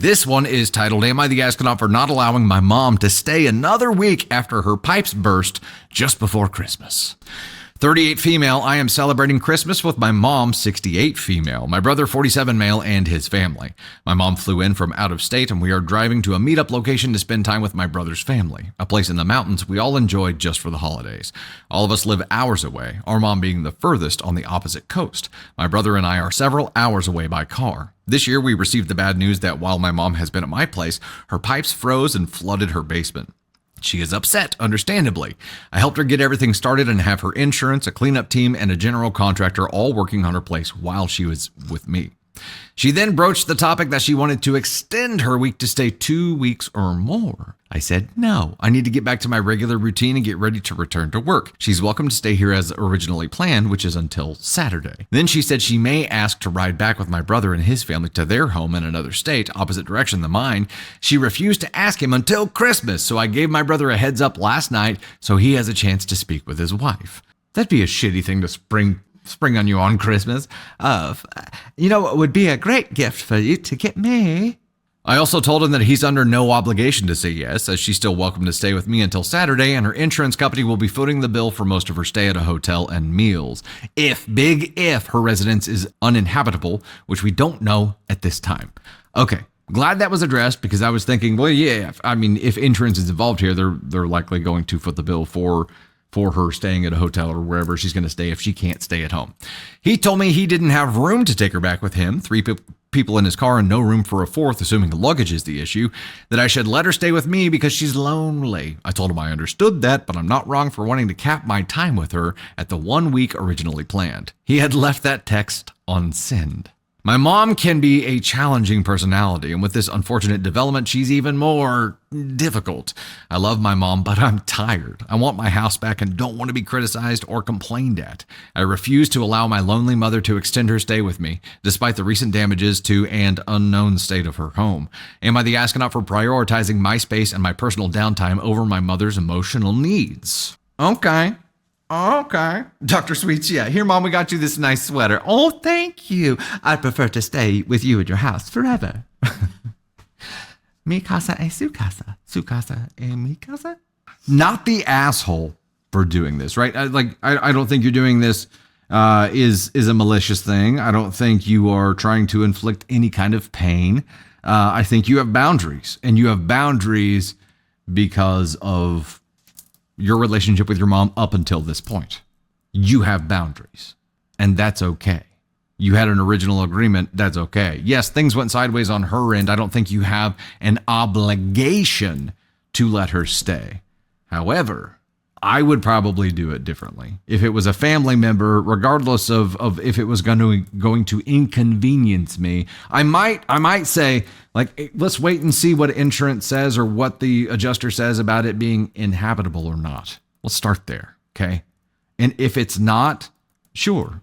This one is titled, Am I the Astronaut for Not Allowing My Mom to Stay Another Week After Her Pipes Burst Just Before Christmas? 38 female, I am celebrating Christmas with my mom, 68 female, my brother, 47 male, and his family. My mom flew in from out of state, and we are driving to a meetup location to spend time with my brother's family, a place in the mountains we all enjoyed just for the holidays. All of us live hours away, our mom being the furthest on the opposite coast. My brother and I are several hours away by car. This year, we received the bad news that while my mom has been at my place, her pipes froze and flooded her basement. She is upset, understandably. I helped her get everything started and have her insurance, a cleanup team, and a general contractor all working on her place while she was with me. She then broached the topic that she wanted to extend her week to stay 2 weeks or more. I said, no, I need to get back to my regular routine and get ready to return to work. She's welcome to stay here as originally planned, which is until Saturday. Then she said she may ask to ride back with my brother and his family to their home in another state, opposite direction than mine. She refused to ask him until Christmas, so I gave my brother a heads up last night so he has a chance to speak with his wife. That'd be a shitty thing to spring on you on Christmas. It would be a great gift for you to get me. I also told him that he's under no obligation to say yes, as she's still welcome to stay with me until Saturday, and her insurance company will be footing the bill for most of her stay at a hotel and meals. If her residence is uninhabitable, which we don't know at this time. Okay, glad that was addressed, because I was thinking, well, yeah, if insurance is involved here, they're likely going to foot the bill for her staying at a hotel or wherever she's going to stay if she can't stay at home. He told me he didn't have room to take her back with him, 3 people in his car and no room for a 4th, assuming luggage is the issue, that I should let her stay with me because she's lonely. I told him I understood that, but I'm not wrong for wanting to cap my time with her at the 1 week originally planned. He had left that text on send. My mom can be a challenging personality, and with this unfortunate development, she's even more difficult. I love my mom, but I'm tired. I want my house back and don't want to be criticized or complained at. I refuse to allow my lonely mother to extend her stay with me, despite the recent damages to and unknown state of her home. Am I the astronaut for prioritizing my space and my personal downtime over my mother's emotional needs? Okay. Dr. Sweets, yeah. Here, Mom, we got you this nice sweater. Oh, thank you. I'd prefer to stay with you at your house forever. Mi casa e su casa. Su casa e mi casa. Not the asshole for doing this, right? I don't think you're doing this is a malicious thing. I don't think you are trying to inflict any kind of pain. I think you have boundaries, and you have boundaries because of your relationship with your mom up until this point. You have boundaries, and that's okay. You had an original agreement. That's okay. Yes, things went sideways on her end. I don't think you have an obligation to let her stay. However, I would probably do it differently. If it was a family member, regardless of if it was going to inconvenience me, I might say, like, let's wait and see what insurance says or what the adjuster says about it being inhabitable or not. Let's start there, okay? And if it's not, sure,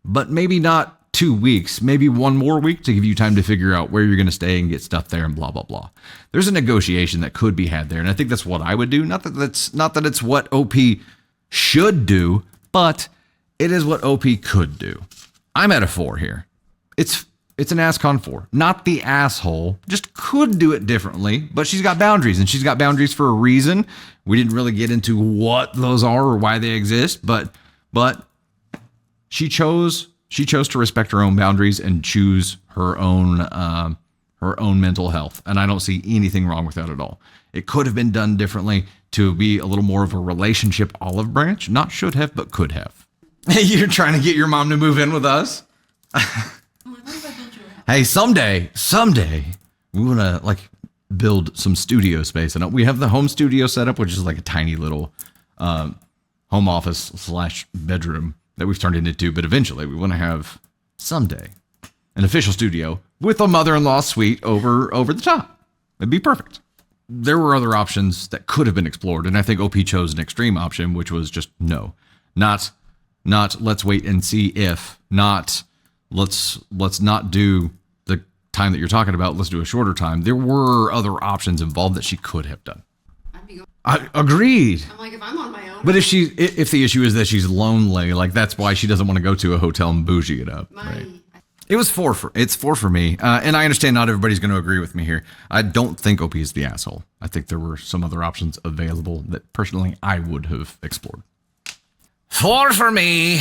but maybe not 2 weeks, maybe 1 more week to give you time to figure out where you're going to stay and get stuff there and blah, blah, blah. There's a negotiation that could be had there. And I think that's what I would do. Not that it's what OP should do, but it is what OP could do. I'm at a 4 here. It's an ASCON 4, not the asshole, just could do it differently, but she's got boundaries, and she's got boundaries for a reason. We didn't really get into what those are or why they exist, but she chose to respect her own boundaries and choose her own mental health. And I don't see anything wrong with that at all. It could have been done differently to be a little more of a relationship olive branch. Not should have, but could have. You're trying to get your mom to move in with us? Hey, someday we want to build some studio space. And we have the home studio set up, which is like a tiny little home office / bedroom that we've turned it into, but eventually we want to have someday an official studio with a mother-in-law suite over the top. It'd be perfect. There were other options that could have been explored, and I think OP chose an extreme option, which was just no. Not let's wait and see if, not let's not do the time that you're talking about, let's do a shorter time. There were other options involved that she could have done. I agreed. I'm like, if I'm on my own. But if the issue is that she's lonely, like that's why she doesn't want to go to a hotel and bougie it up. Right? It was it's 4 for me. And I understand not everybody's going to agree with me here. I don't think OP is the asshole. I think there were some other options available that personally I would have explored. 4 for me.